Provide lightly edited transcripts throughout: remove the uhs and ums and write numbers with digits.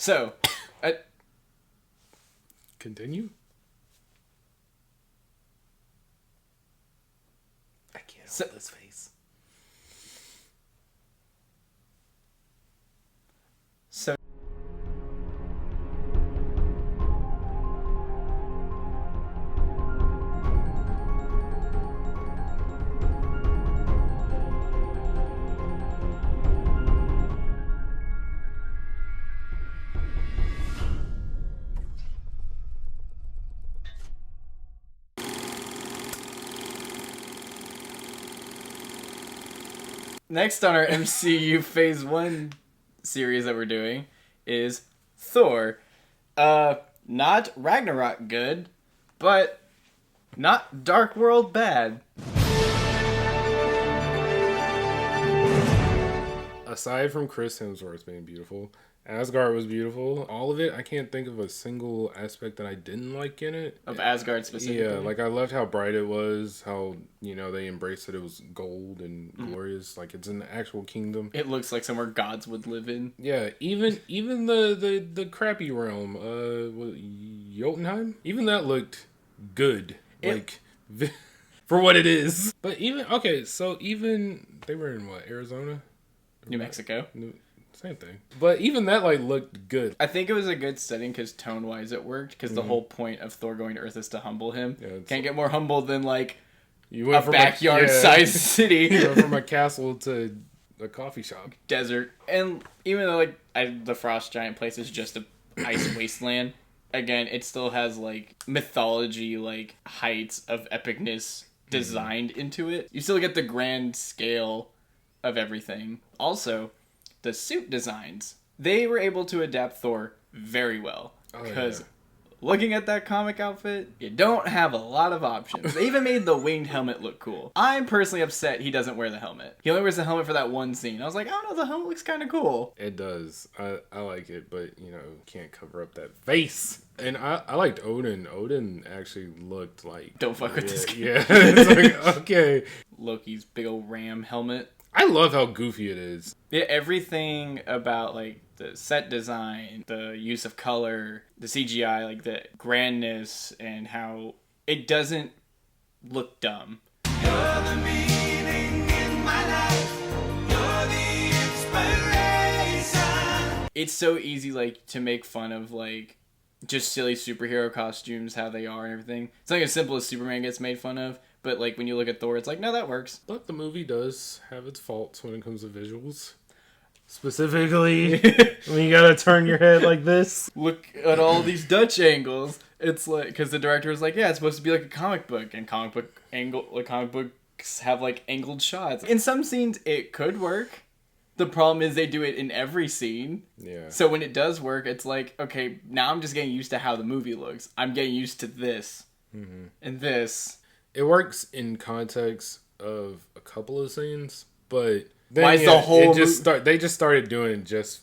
So, Continue. I can't hold this face. So next on our MCU Phase 1 series that we're doing is Thor. Not Ragnarok good, but not Dark World bad. Aside from Chris Hemsworth being beautiful, Asgard was beautiful. All of it, I can't think of a single aspect that I didn't like in it. Of Asgard specifically? Yeah, like I loved how bright it was, how, they embraced that it was gold and glorious, like it's an actual kingdom. It looks like somewhere gods would live in. Yeah, even the crappy realm, Jotunheim, even that looked good. For what it is. But even they were in what, Arizona? New Mexico. Same thing. But even that, looked good. I think it was a good setting because tone-wise it worked. Because the whole point of Thor going to Earth is to humble him. Yeah, can't get more humble than, you went a backyard-sized city. You went from a castle to a coffee shop. Desert. And even though, the Frost Giant place is just a ice wasteland, again, it still has, mythology, heights of epicness designed into it. You still get the grand scale of everything. Also, the suit designs, they were able to adapt Thor very well. Because looking at that comic outfit, you don't have a lot of options. They even made the winged helmet look cool. I'm personally upset he doesn't wear the helmet. He only wears the helmet for that one scene. I was like, I don't know, the helmet looks kind of cool. It does. I like it, but, can't cover up that face. And I liked Odin. Odin actually looked like... Don't fuck with this guy. Yeah, it's okay. Loki's big old ram helmet. I love how goofy it is. Yeah, everything about, the set design, the use of color, the CGI, the grandness, and how it doesn't look dumb. You're the meaning in my life. You're the inspiration. It's so easy, to make fun of, just silly superhero costumes, how they are and everything. Something as simple as Superman gets made fun of. But, when you look at Thor, it's no, that works. But the movie does have its faults when it comes to visuals. Specifically, when you gotta turn your head like this. Look at all these Dutch angles. It's because the director was yeah, it's supposed to be like a comic book. And comic books have, angled shots. In some scenes, it could work. The problem is they do it in every scene. Yeah. So when it does work, it's okay, now I'm just getting used to how the movie looks. I'm getting used to this. Mm-hmm. And this. It works in context of a couple of scenes, but then, why is the whole they just started doing it just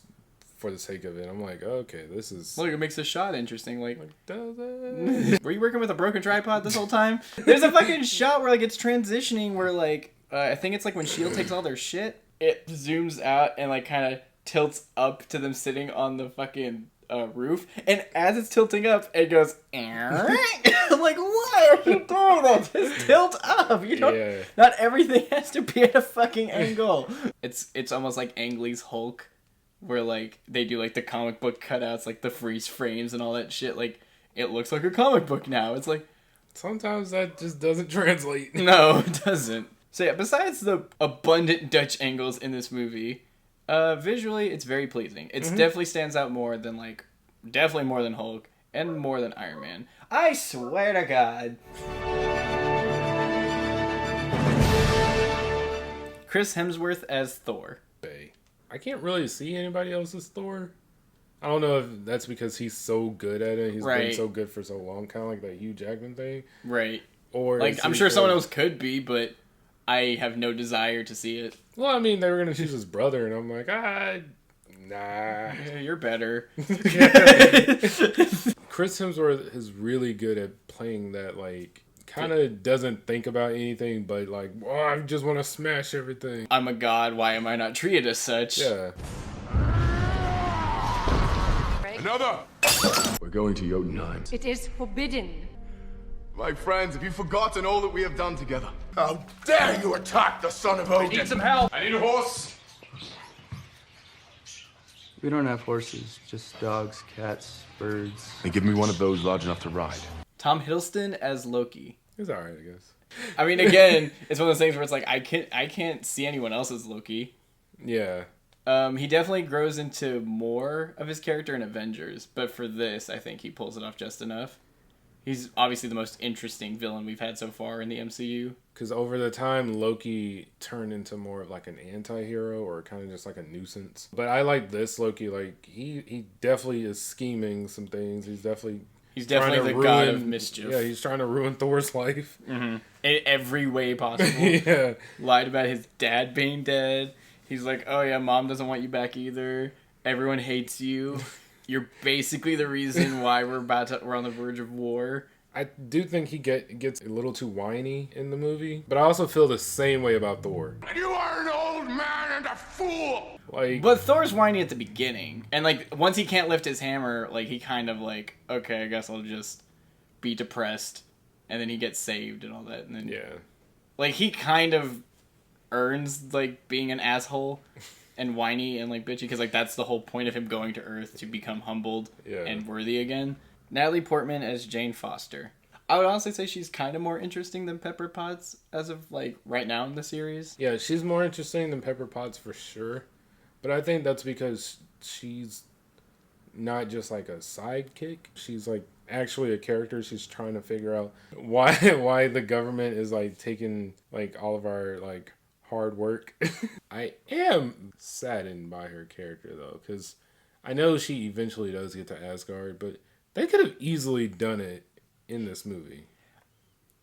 for the sake of it. I'm okay, this is... Look, it makes the shot interesting. Does it? Were you working with a broken tripod this whole time? There's a fucking shot where, it's transitioning where, I think it's when S.H.I.E.L.D. takes all their shit, it zooms out and, kind of tilts up to them sitting on the fucking... roof, and as it's tilting up, it goes. I'm why are you doing that? Just tilt up. You don't. Yeah. Not everything has to be at a fucking angle. It's almost like Ang Lee's Hulk, where they do the comic book cutouts, the freeze frames and all that shit. It looks like a comic book now. It's sometimes that just doesn't translate. No, it doesn't. So yeah, besides the abundant Dutch angles in this movie. Visually, it's very pleasing. It definitely stands out more than, definitely more than Hulk, and more than Iron Man. I swear to God. Chris Hemsworth as Thor. I can't really see anybody else as Thor. I don't know if that's because he's so good at it. He's been so good for so long, kind of like that Hugh Jackman thing. Right. Or I'm sure someone else could be, but I have no desire to see it. Well, I mean, they were going to choose his brother, and I'm nah. Yeah, you're better. Chris Hemsworth is really good at playing that, kind of doesn't think about anything, but, I just want to smash everything. I'm a god, why am I not treated as such? Yeah. Another! We're going to Jotunheim. It is forbidden. My friends, have you forgotten all that we have done together? How dare you attack the son of Odin? I need some help. I need a horse. We don't have horses, just dogs, cats, birds. And give me one of those large enough to ride. Tom Hiddleston as Loki. It's alright, I guess. I mean, again, it's one of those things where it's like I can't see anyone else as Loki. Yeah. He definitely grows into more of his character in Avengers, but for this, I think he pulls it off just enough. He's obviously the most interesting villain we've had so far in the MCU. Because over the time, Loki turned into more of like an anti-hero or kind of just like a nuisance. But I like this Loki. Like, he definitely is scheming some things. He's definitely the god of mischief. Yeah, he's trying to ruin Thor's life. Mm-hmm. In every way possible. Yeah. Lied about his dad being dead. He's like, oh yeah, mom doesn't want you back either. Everyone hates you. You're basically the reason why we're on the verge of war. I do think he gets a little too whiny in the movie, but I also feel the same way about Thor. You are an old man and a fool! But Thor's whiny at the beginning, and like once he can't lift his hammer, like he kind of like, okay, I guess I'll just be depressed, and then he gets saved and all that, and then like he kind of earns like being an asshole and whiny and like bitchy, because like that's the whole point of him going to Earth, to become humbled and worthy again. Natalie Portman as Jane Foster. I would honestly say she's kind of more interesting than Pepper Potts as of like right now in the series. Yeah, she's more interesting than Pepper Potts for sure, but I think that's because she's not just like a sidekick. She's like actually a character. She's trying to figure out why the government is like taking like all of our like hard work. I am saddened by her character though, because I know she eventually does get to Asgard, but they could have easily done it in this movie.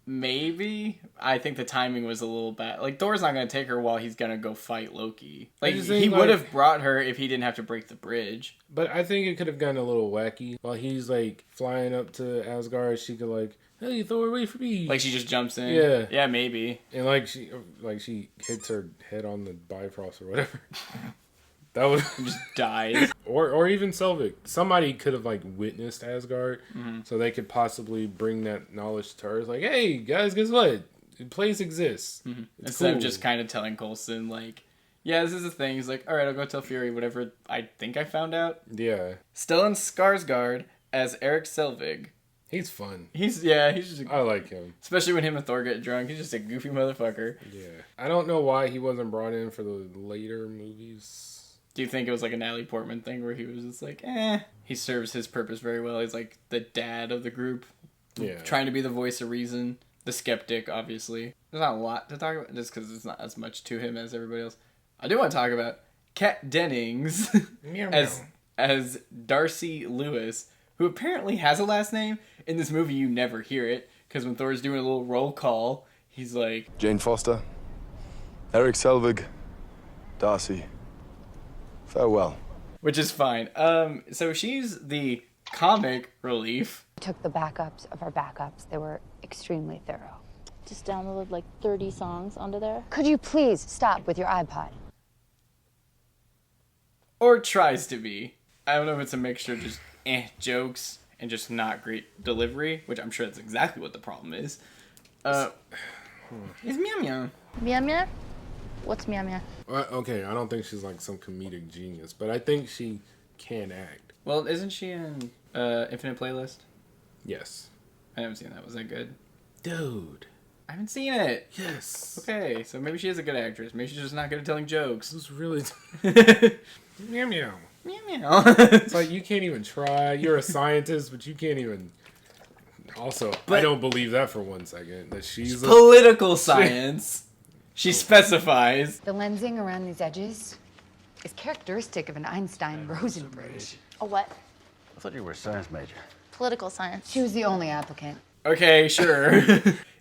Maybe. I think the timing was a little bad. Like, Thor's not going to take her while he's going to go fight Loki. Like, he would have brought her if he didn't have to break the bridge. But I think it could have gotten a little wacky. While he's, like, flying up to Asgard, she could, like, hey, Thor, wait for me. Like, she just jumps in? Yeah. Yeah, maybe. And, she hits her head on the Bifrost or whatever. That would just dies. Or even Selvig. Somebody could have witnessed Asgard, so they could possibly bring that knowledge to her. It's like, hey guys, guess what? The place exists. Instead of just kind of telling Coulson yeah, this is a thing. He's like, all right, I'll go tell Fury whatever I think I found out. Yeah. Stellan Skarsgård as Eric Selvig. He's fun. He's just. I like him, especially when him and Thor get drunk. He's just a goofy motherfucker. Yeah. I don't know why he wasn't brought in for the later movies. Do you think it was like a Natalie Portman thing where he was just like, he serves his purpose very well. He's like the dad of the group. Yeah. Trying to be the voice of reason. The skeptic, obviously. There's not a lot to talk about just because it's not as much to him as everybody else. I do want to talk about Kat Dennings as Darcy Lewis, who apparently has a last name. In this movie, you never hear it, because when Thor's doing a little roll call, he's like... Jane Foster, Eric Selvig, Darcy. Farewell. Which is fine. So she's the comic relief. We took the backups of our backups. They were extremely thorough. Just downloaded 30 songs onto there. Could you please stop with your iPod? Or tries to be. I don't know if it's a mixture of just jokes and just not great delivery, which I'm sure that's exactly what the problem is. It's meow meow. Meow meow? What's meow meow? Okay, I don't think she's some comedic genius, but I think she can act. Well, isn't she in Infinite Playlist? Yes. I haven't seen that. Was that good? Dude. I haven't seen it. Yes. Okay, so maybe she is a good actress. Maybe she's just not good at telling jokes. This is really... meow meow. Meow meow. It's you can't even try. You're a scientist, but you can't even... Also, I don't believe that for 1 second. That she's... Political science. She specifies. The lensing around these edges is characteristic of an Einstein-Rosen bridge. A what? I thought you were a science major. Political science. She was the only applicant. Okay, sure.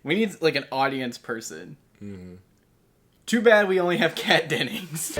We need an audience person. Mm-hmm. Too bad we only have Kat Dennings.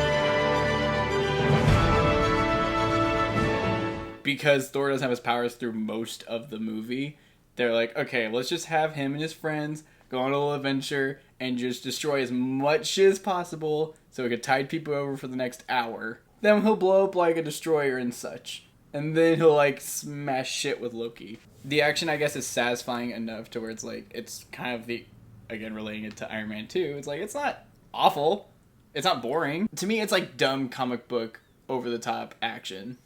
Because Thor doesn't have his powers through most of the movie, they're like, okay, let's just have him and his friends go on a little adventure and just destroy as much as possible so we could tide people over for the next hour. Then he'll blow up like a destroyer and such. and then he'll like smash shit with Loki. The action, I guess, is satisfying enough to where it's like, it's kind of the, again, relating it to Iron Man 2, it's like, it's not awful. It's not boring. To me, it's like dumb comic book over the top action.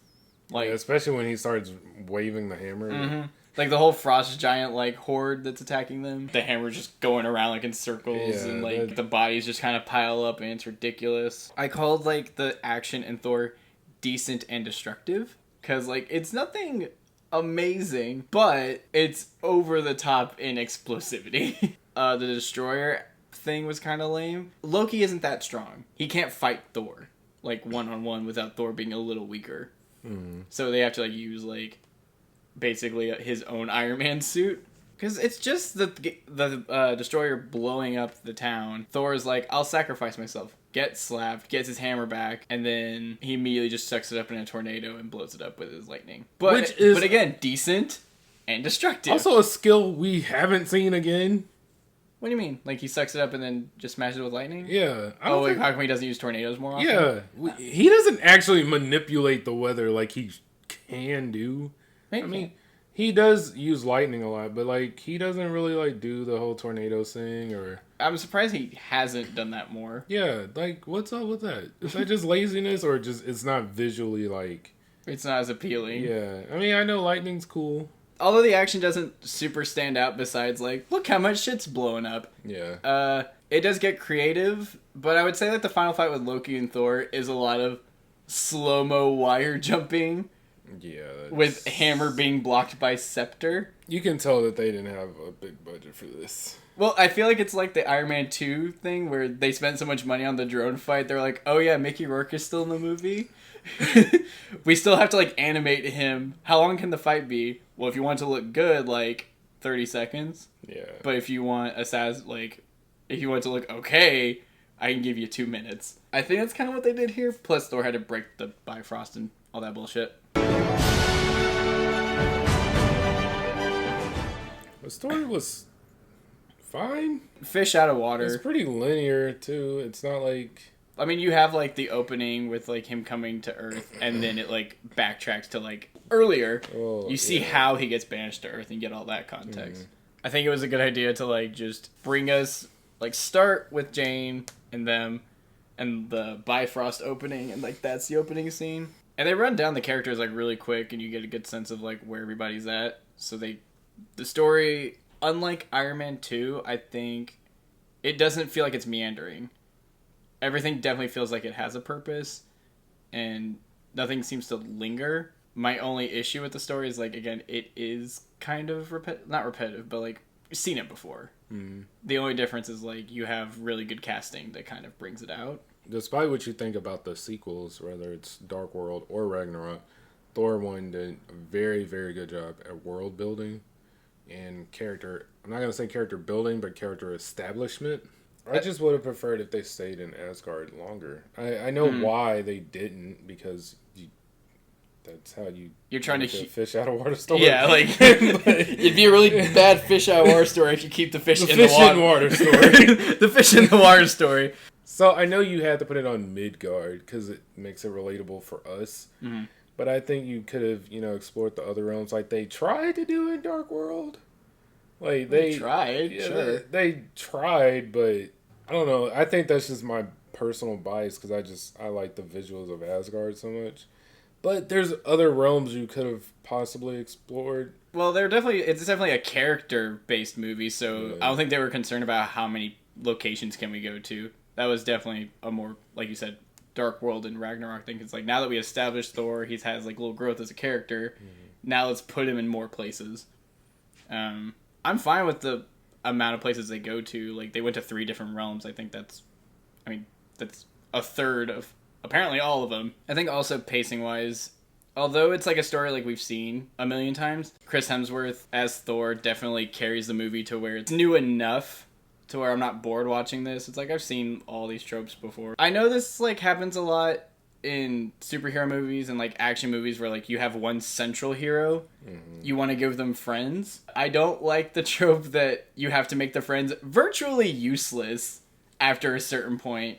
Like, yeah, especially when he starts waving the hammer. Mm-hmm. Like the whole frost giant like horde that's attacking them. The hammer's just going around like in circles, and like the bodies just kind of pile up, and it's ridiculous. I called like the action in Thor decent and destructive because like it's nothing amazing, but it's over the top in explosivity. The destroyer thing was kind of lame. Loki isn't that strong. He can't fight Thor like one-on-one without Thor being a little weaker. So they have to like use like basically his own Iron Man suit, because it's just the destroyer blowing up the town. Thor's like, I'll sacrifice myself, gets slapped, gets his hammer back, and then he immediately just sucks it up in a tornado and blows it up with his lightning. But again, decent and destructive. Also a skill we haven't seen again. What do you mean? Like he sucks it up and then just smashes it with lightning? Yeah. How come he doesn't use tornadoes more often? Yeah. He doesn't actually manipulate the weather like he can do. Maybe. I mean, he does use lightning a lot, but like he doesn't really like do the whole tornado thing. Or I'm surprised he hasn't done that more. Yeah, like what's up with that? Is that just laziness, or just it's not visually like it's not as appealing? Yeah, I mean I know lightning's cool. Although the action doesn't super stand out besides, like, look how much shit's blowing up. Yeah. It does get creative, but I would say that the final fight with Loki and Thor is a lot of slow-mo wire jumping. Yeah. With Hammer being blocked by Scepter. You can tell that they didn't have a big budget for this. Well, I feel like it's like the Iron Man 2 thing where they spent so much money on the drone fight, they're like, oh yeah, Mickey Rourke is still in the movie? We still have to, like, animate him. How long can the fight be? Well, if you want it to look good, like, 30 seconds. Yeah. But if you want if you want it to look okay, I can give you 2 minutes. I think that's kind of what they did here. Plus, Thor had to break the Bifrost and all that bullshit. The story was fine. Fish out of water. It's pretty linear, too. It's not like... I mean, you have, like, the opening with, like, him coming to Earth, and then it, like, backtracks to, like, earlier. Oh, you see how he gets banished to Earth and get all that context. I think it was a good idea to, like, just bring us, like, start with Jane and them and the Bifrost opening, and, like, that's the opening scene. And they run down the characters, like, really quick, and you get a good sense of, like, where everybody's at. So the story, unlike Iron Man 2, I think it doesn't feel like it's meandering. Everything definitely feels like it has a purpose, and nothing seems to linger. My only issue with the story is, like, again, it is kind of not repetitive, but, like, you've seen it before. The only difference is, like, you have really good casting that kind of brings it out. Despite what you think about the sequels, whether it's Dark World or Ragnarok, Thor 1 did a very, very good job at world building and character. I'm not going to say character building, but character establishment. I just would have preferred if they stayed in Asgard longer. I know why they didn't, because that's how you're trying to fish out of water story. Yeah, like it'd be a really bad fish out of water story if you keep the fish in the water story. The fish in the water story. So I know you had to put it on Midgard because it makes it relatable for us. Mm-hmm. But I think you could have, explored the other realms like they tried to do in Dark World. Like they tried, sure. They tried, but I don't know. I think that's just my personal bias because I like the visuals of Asgard so much. But there's other realms you could have possibly explored. Well, it's definitely a character-based movie, so I don't think they were concerned about how many locations can we go to. That was definitely a more, like you said, Dark World and Ragnarok thing. It's like, now that we established Thor, he has like little growth as a character. Now let's put him in more places. I'm fine with the amount of places they go to. Like, they went to 3 different realms. I think that's a third of apparently all of them. I think also pacing wise, although it's like a story like we've seen a million times, Chris Hemsworth as Thor definitely carries the movie to where it's new enough to where I'm not bored watching this. It's like I've seen all these tropes before. I know this like happens a lot in superhero movies and like action movies where like you have one central hero, you want to give them friends. I don't like the trope that you have to make the friends virtually useless after a certain point,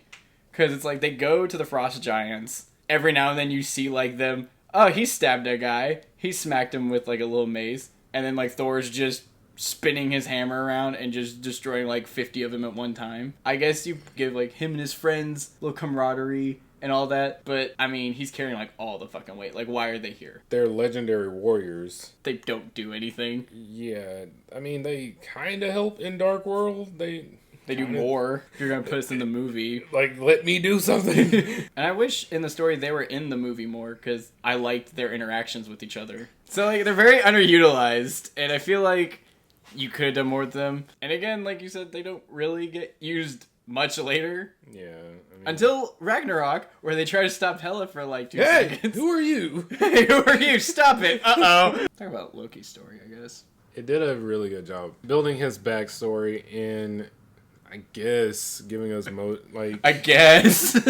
because it's like they go to the Frost Giants. Every now and then you see like them, oh, he stabbed a guy. He smacked him with like a little mace. And then like Thor's just spinning his hammer around and just destroying like 50 of them at one time. I guess you give like him and his friends a little camaraderie and all that. But I mean, he's carrying like all the fucking weight. Like, why are they here? They're legendary warriors. They don't do anything. Yeah, I mean, they kind of help in Dark World. They do more if you're gonna put us in the movie. Like, let me do something. And I wish in the story they were in the movie more, because I liked their interactions with each other. So like they're very underutilized, and I feel like you could have done more with them. And again, like you said, they don't really get used much later. Yeah. I mean, Until Ragnarok, where they try to stop Hela for like 2 hey, seconds. who are you? Hey, who are you? Stop it. Uh-oh. Talk about Loki's story, I guess. It did a really good job building his backstory and I guess giving us I guess.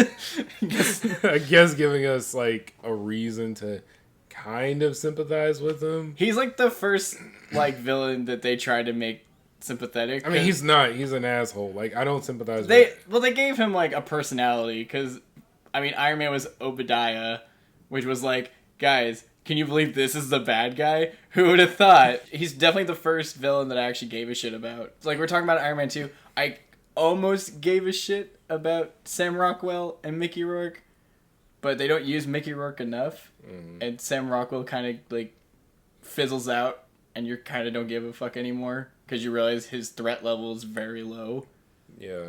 I guess giving us like a reason to kind of sympathize with him. He's like the first like villain that they tried to make sympathetic. I mean, he's not. He's an asshole. Like, I don't sympathize with him. Well, they gave him like a personality, because I mean, Iron Man was Obadiah, which was like, guys, can you believe this is the bad guy? Who would have thought? He's definitely the first villain that I actually gave a shit about. It's like, we're talking about Iron Man 2. I almost gave a shit about Sam Rockwell and Mickey Rourke, but they don't use Mickey Rourke enough, and Sam Rockwell kind of like fizzles out, and you kind of don't give a fuck anymore, because you realize his threat level is very low. Yeah.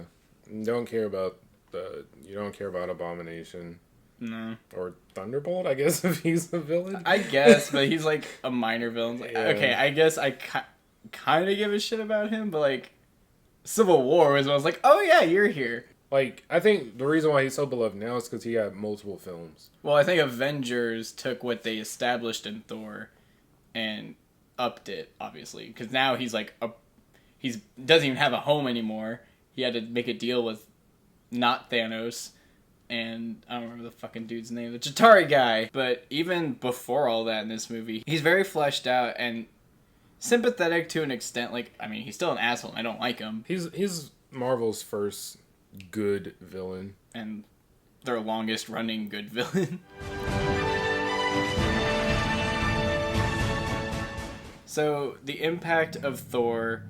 You don't care about Abomination. No. Or Thunderbolt, I guess, if he's a villain. I guess, but he's like a minor villain. Like, Yeah. okay, I guess I kind of give a shit about him, but like Civil War was when I was like, oh yeah, you're here. Like, I think the reason why he's so beloved now is because he had multiple films. Well, I think Avengers took what they established in Thor and upped it, obviously, because now he's like doesn't even have a home anymore. He had to make a deal with not Thanos, and I don't remember the fucking dude's name, the Chitauri guy. But even before all that in this movie, he's very fleshed out and sympathetic to an extent. Like, I mean, he's still an asshole. I don't like him. He's Marvel's first good villain. And their longest running good villain. So, the impact of Thor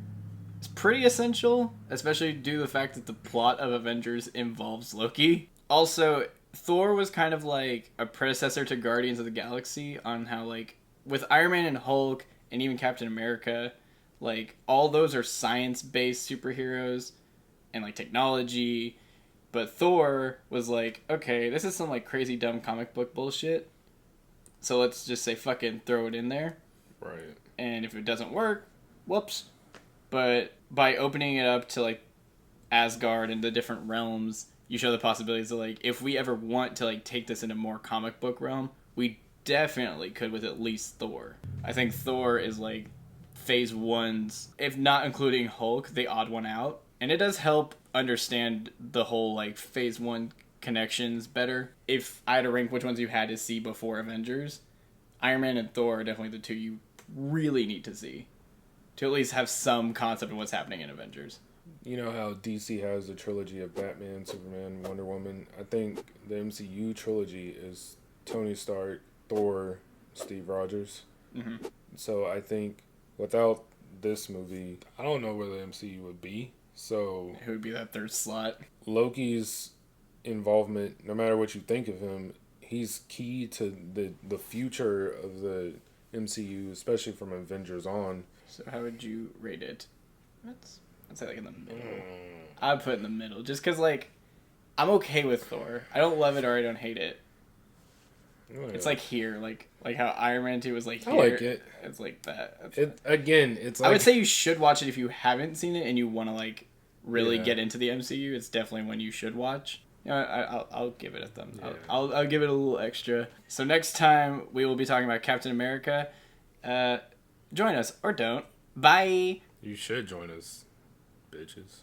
is pretty essential, especially due to the fact that the plot of Avengers involves Loki. Also, Thor was kind of like a predecessor to Guardians of the Galaxy on how, like, with Iron Man and Hulk and even Captain America, like, all those are science-based superheroes and, like, technology. But Thor was like, okay, this is some, like, crazy dumb comic book bullshit, so let's just say fucking throw it in there. Right. And if it doesn't work, whoops. But by opening it up to, like, Asgard and the different realms, you show the possibilities of, like, if we ever want to, like, take this in a more comic book realm, we definitely could with at least Thor. I think Thor is, like, phase one's, if not including Hulk, the odd one out. And it does help understand the whole, like, phase one connections better. If I had to rank which ones you had to see before Avengers, Iron Man and Thor are definitely the two you really need to see to at least have some concept of what's happening in Avengers. You know how DC has a trilogy of Batman, Superman, Wonder Woman? I think the MCU trilogy is Tony Stark, Thor, Steve Rogers. Mm-hmm. So I think without this movie, I don't know where the MCU would be. So Who would be that third slot? Loki's involvement, no matter what you think of him, he's key to the future of the MCU, especially from Avengers on. So how would you rate it? I'd say like in the middle. I'd put it in the middle, just because, like, I'm okay with Thor. I don't love it or I don't hate it. Oh, yeah. It's like here, like how Iron Man 2 was like here. I like it. It's like that. It's like, I would say you should watch it if you haven't seen it and you want to, like, really Yeah. get into the MCU. It's definitely one you should watch. You know, I'll give it a thumbs. Yeah. I'll give it a little extra. So next time we will be talking about Captain America. Join us or don't. Bye. You should join us, bitches.